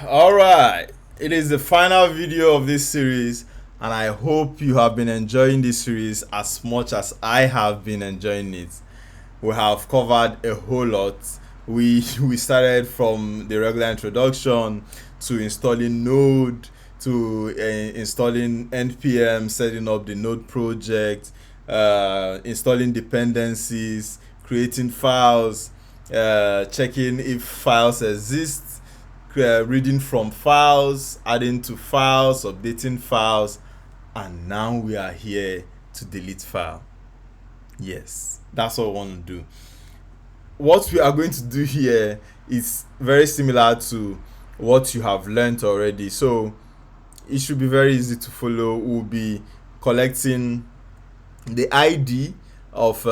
All right, it is the final video of this series, and I hope you have been enjoying this series as much as I have been enjoying it. We have covered a whole lot. We started from the regular introduction to installing Node, to installing npm, setting up the Node project, installing dependencies, creating files, checking if files exist, reading from files, adding to files, updating files, and now we are here to delete file. Yes, that's what I want to do. What we are going to do here is very similar to what you have learned already, so it should be very easy to follow. We'll be collecting the ID of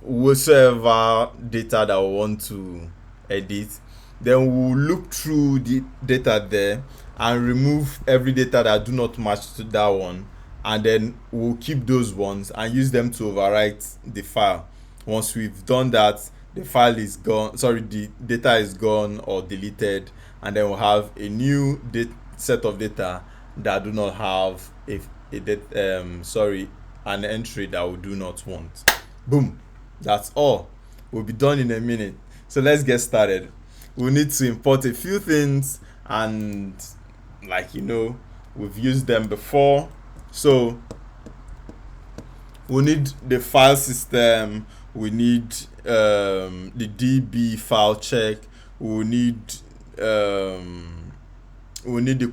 whatsoever data that we want to edit. Then we'll look through the data there and remove every data that do not match to that one, and then we'll keep those ones and use them to overwrite the file. Once we've done that, the file is gone, the data is gone or deleted, and then we'll have a new set of data that do not have an entry that we do not want. Boom, that's all. We'll be done in a minute. So let's get started. We need to import a few things, and we've used them before. So we need the file system, we need the db file check, we need the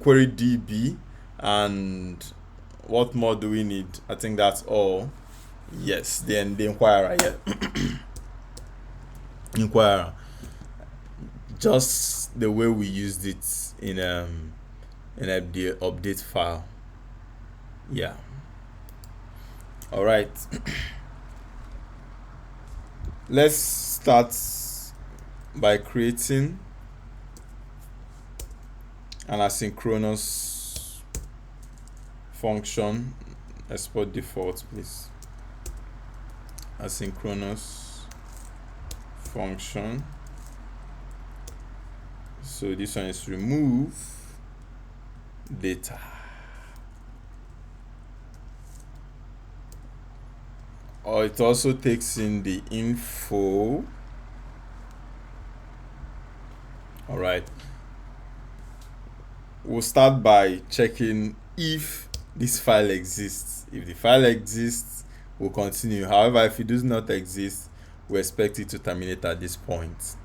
query db, and what more do we need? I think that's all. Yes, then the inquirer. Inquirer, just the way we used it in the update file. Yeah. All right. Let's start by creating an asynchronous function. Export default, please. Asynchronous function. So this one is remove data. Or it also takes in the info. All right. We'll start by checking if this file exists. If the file exists, we'll continue. However, if it does not exist, we expect it to terminate at this point.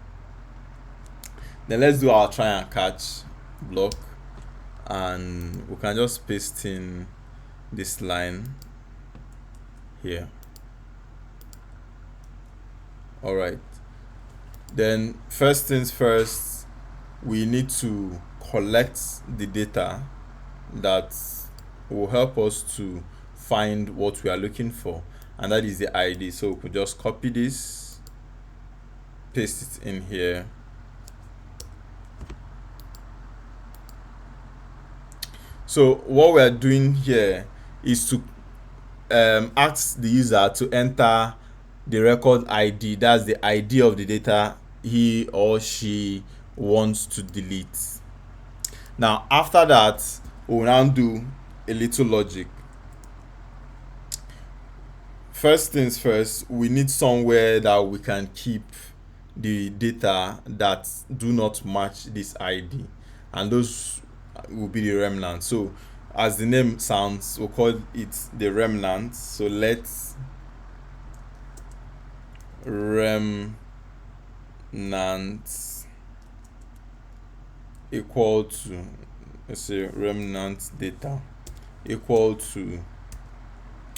Then let's do our try and catch block, and we can just paste in this line here. All right, then first things first, we need to collect the data that will help us to find what we are looking for, and that is the ID. So we could just copy this, paste it in here. So what we are doing here is to ask the user to enter the record ID. That's the ID of the data he or she wants to delete. Now after that, we'll now do a little logic. First things first, we need somewhere that we can keep the data that do not match this ID, and those will be the remnants. So as the name sounds, we'll call it the remnants. So let's remnants equal to, let's say remnant data equal to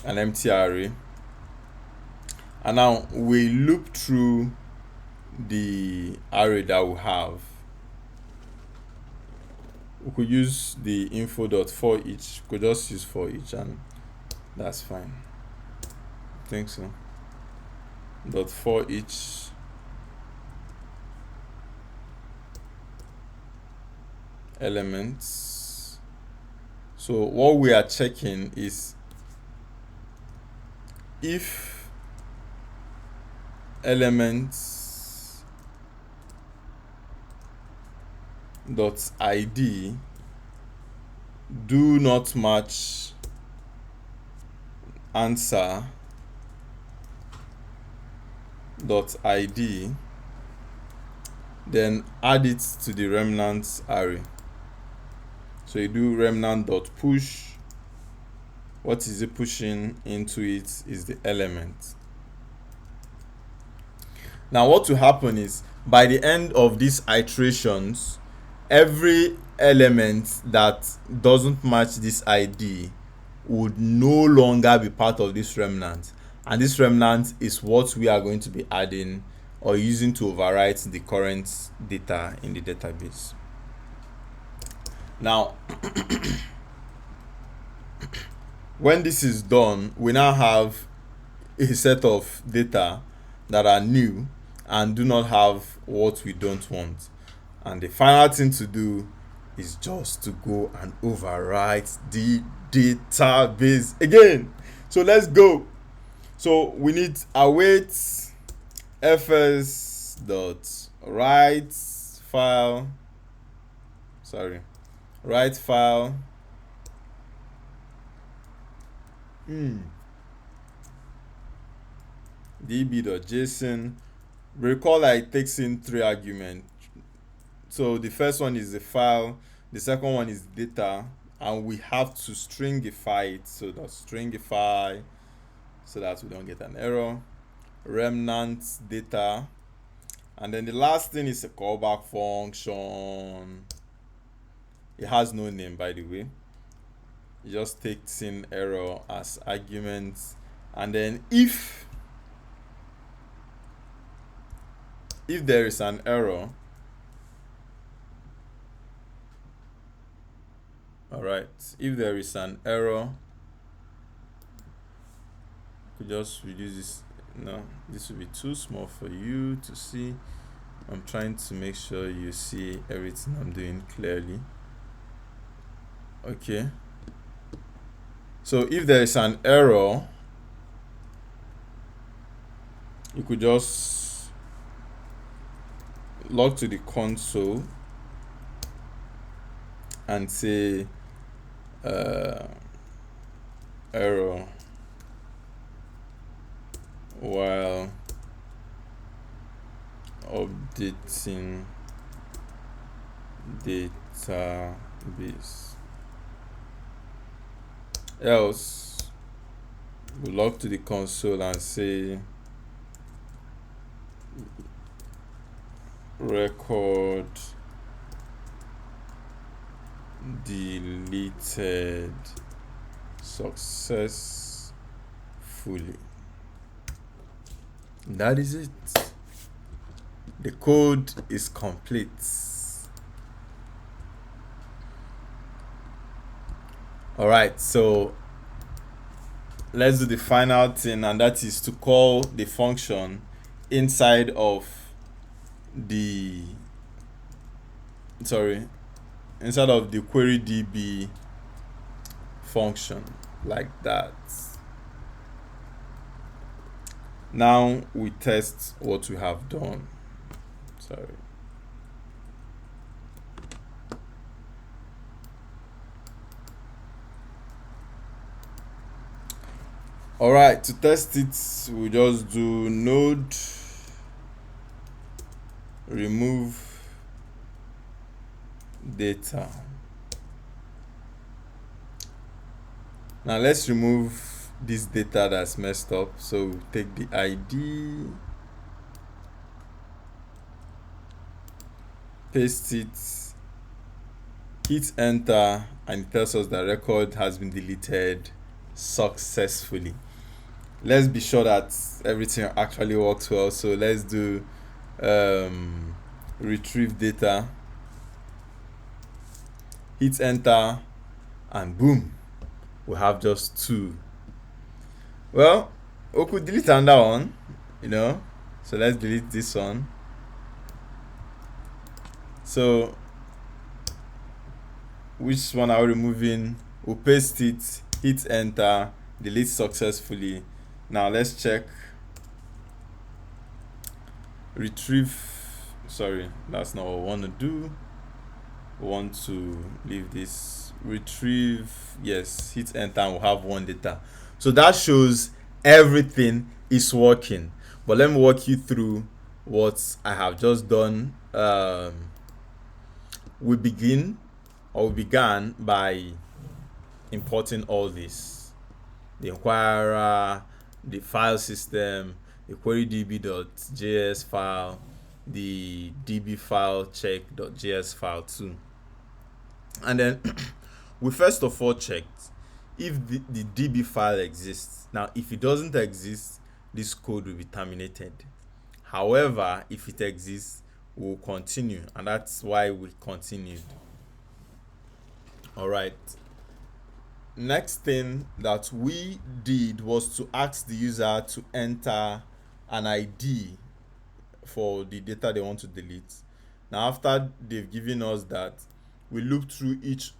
an empty array. And now we loop through the array that we have. We could use the info.forEach. Could just use for each, and that's fine. I think so. .forEach elements. So what we are checking is if elements dot id do not match answer dot id, then add it to the remnant array. So you do remnant dot push. What is it pushing into it is the element. Now what will happen is, by the end of these iterations, every element that doesn't match this id would no longer be part of this remnant, and this remnant is what we are going to be adding or using to overwrite the current data in the database. Now when this is done, we now have a set of data that are new and do not have what we don't want, and the final thing to do is just to go and overwrite the database again. So let's go. So we need await fs dot write file db.json. Recall that it takes in 3 arguments. So the first one is the file, the second one is data, and we have to stringify it. So that's stringify so that we don't get an error. Remnant data, and then the last thing is a callback function. It has no name, by the way. It just takes in error as arguments, and then if there is an error, if there is an error, we just reduce this. No, this will be too small for you to see. I'm trying to make sure you see everything I'm doing clearly. Okay, so if there is an error, you could just log to the console and say error while updating database. Else, we log to the console and say record deleted successfully. That is it. The code is complete. All right, so let's do the final thing, and that is to call the function inside of the query DB function, like that. Now we test what we have done. All right, to test it, we just do node remove data. Now let's remove this data that's messed up. So we take the ID, paste it, hit enter, and it tells us that record has been deleted successfully. Let's be sure that everything actually works well. So let's do retrieve data, hit enter, and boom, we have just 2. Well, we could delete another one, so let's delete this one. So which one are we removing? We'll paste it, hit enter, delete successfully. Now let's check retrieve. Sorry, that's not what we want to do. want to leave this, retrieve, yes, hit enter, and we'll have one data. So that shows everything is working. But let me walk you through what I have just done. We began by importing all this: the inquirer, the file system, the querydb.js file, the db file check.js file too. And then we first of all checked if the db file exists. Now, if it doesn't exist, this code will be terminated. However, if it exists, we'll continue, and that's why we continued. All right. Next thing that we did was to ask the user to enter an ID for the data they want to delete. Now, after they've given us that, we looked through each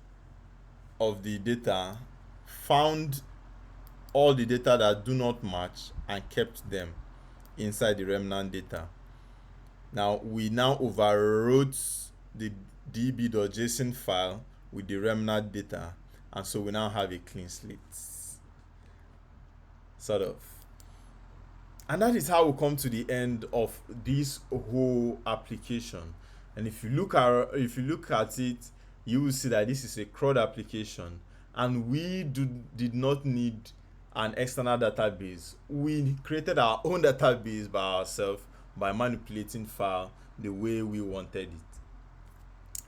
of the data, found all the data that do not match, and kept them inside the remnant data. Now, we now overwrote the db.json file with the remnant data, and so we now have a clean slate, sort of. And that is how we come to the end of this whole application. And if you look at it, you will see that this is a CRUD application, and we did not need an external database. We created our own database by ourselves by manipulating file the way we wanted it.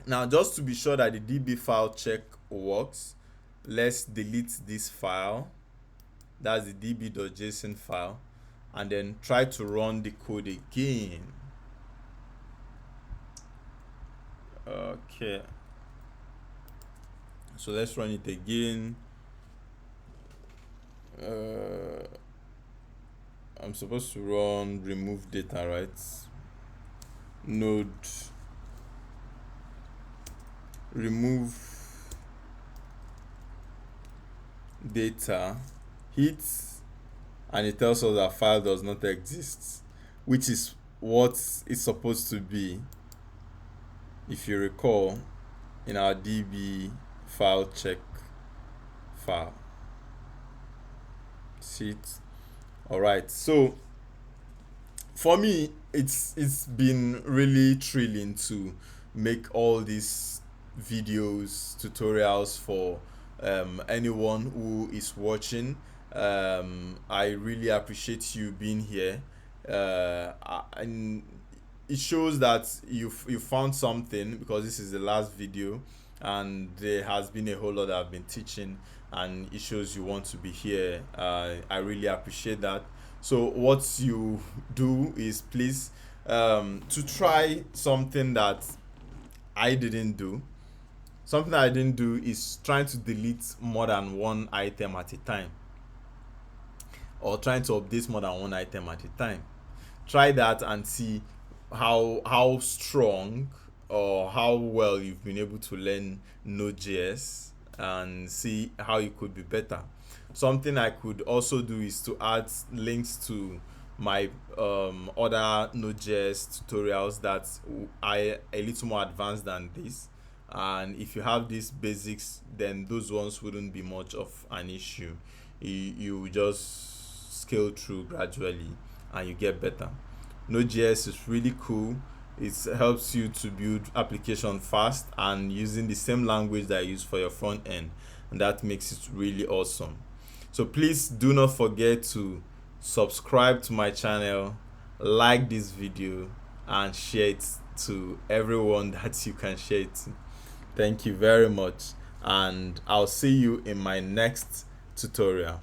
Now, just to be sure that the db file check works, let's delete this file. That's the db.json file, and then try to run the code again. Okay, so let's run it again. I'm supposed to run remove data, right? Node remove data, hit, and it tells us that file does not exist, which is what it's supposed to be. If you recall, in our db file check file, see it. All right, so for me, it's been really thrilling to make all these videos, tutorials for anyone who is watching. I really appreciate you being here, and it shows that you found something, because this is the last video and there has been a whole lot that I've been teaching, and it shows you want to be here. I really appreciate that. So what you do is, please, to try something that I didn't do. Something I didn't do is trying to delete more than one item at a time, or trying to update more than one item at a time. Try that and see how strong or how well you've been able to learn Node.js, and see how it could be better. Something I could also do is to add links to my other Node.js tutorials that are a little more advanced than this, and if you have these basics, then those ones wouldn't be much of an issue. You just scale through gradually and you get better. Node.js is really cool. It helps you to build application fast and using the same language that you use for your front end, and that makes it really awesome. So please do not forget to subscribe to my channel, like this video, and share it to everyone that you can share it to. Thank you very much, and I'll see you in my next tutorial.